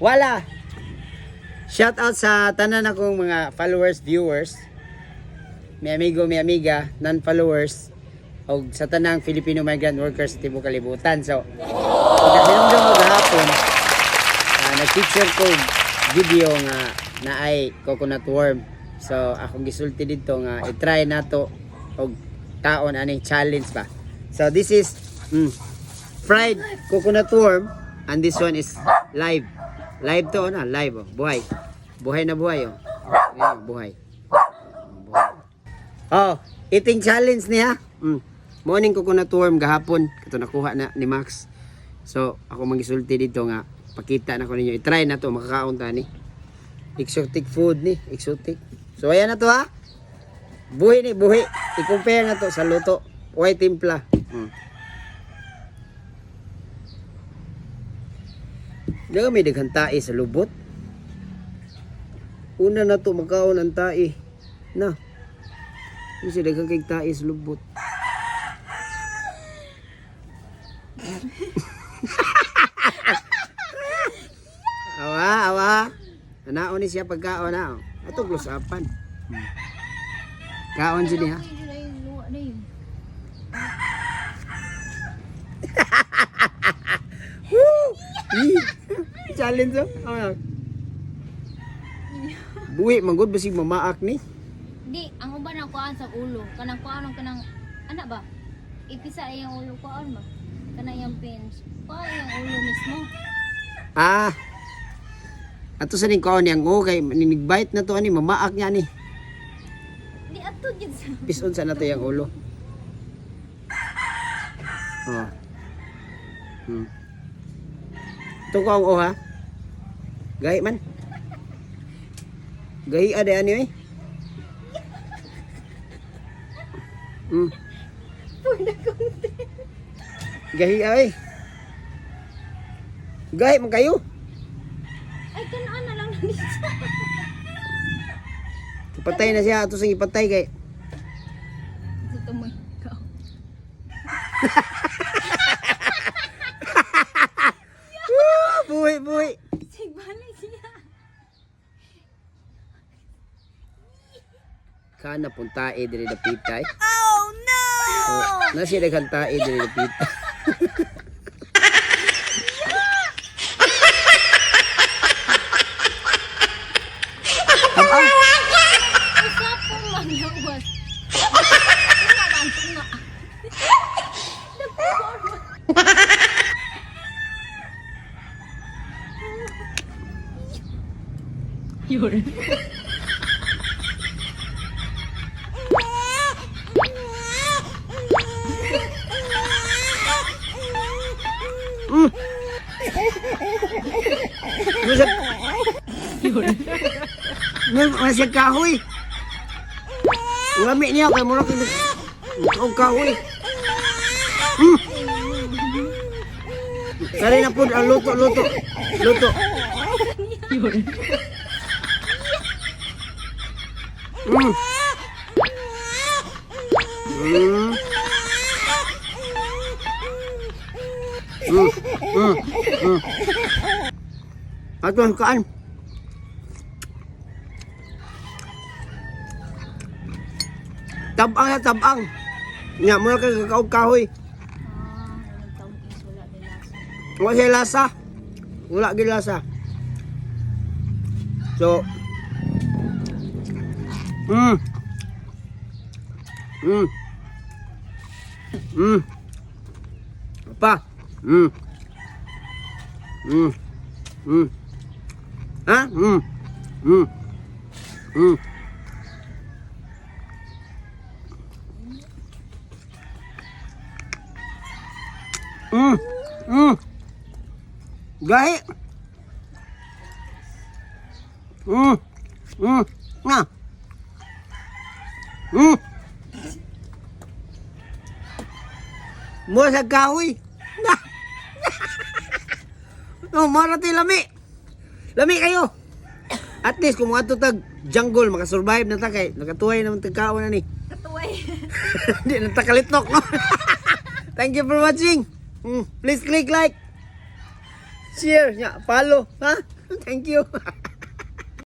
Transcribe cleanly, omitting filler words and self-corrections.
Wala. Shout out sa tanan akong mga followers, viewers. Mi amigo, mi amiga, non-followers. O sa tanang Filipino migrant workers sa tibuok kalibutan. So, pagkasinumdum mo gahapon, nag-picture ko video nga na ay coconut worm. So, akong gisulti dito nga i-try nato og taon ani challenge ba. So, this is fried coconut worm and this one is live. Live to na, live oh, buhay. Buhay na buhay oh. Ayan, buhay. Oh, eating challenge niya. Morning coconut worm gahapon kato nakuha na ni Max. So, ako magisulti dito nga pakita na ko ninyo. I-try na to, makakaon ta ni. Exotic food ni, exotic. So, ayan na to ha. Buhi ni, buhi. I-compare na to sa luto. White timpla. Daga may daghang tae sa lubot. Una na to, magkaon ang tae. Na. Kasi daghang kay tae sa lubot. Awa. Anaon ni siya pagkaon na. Ato glosapan. Kaon siya niya. Challenge oh. Buhi manggod basig mamaak ni. Di, ang uban ang kuan sa ulo. Kanang kuan kanang anak ba? Ipisa yung ulo kuan ba? Kanang yung pins. Kuan yung ulo mismo. Ato sa ning kaon yang kay ninigbite na to ani mamaak niya ni. Di ato jud sa. Pison sa nato yang ulo. Oh. Tukaw o ha. Gahi man. Gahi ada ani eh. Gahi ay. Gahi man kayo. Ay kanaan na lang nandito. Ipatay na siya ato sing ipatay kay. Dito mo ikaw. Buhi. Sigbali siya. Kana punta diri dapitay. Oh no. So, nasi daghang tae diri dapitay. Usap po maglawas. Tunga. Yun. Masih kahoy. Lami niya kay murag kahoy. Kali na pud ang luto. Ato kaan. Tabang. Nya mura ka kahoy. Wala siya lasa. Wala gid lasa. So Apa? Ha? Gahi. Nga. Mo sa kahoy. No, marati lami. Lami kayo. At least kung mga tag jungle makasurvive na ta kay nakatuway naman tagkaon na ni. Katuway. Hindi na takalitok no. Thank you for watching. Please click like, share, follow, ha? Thank you.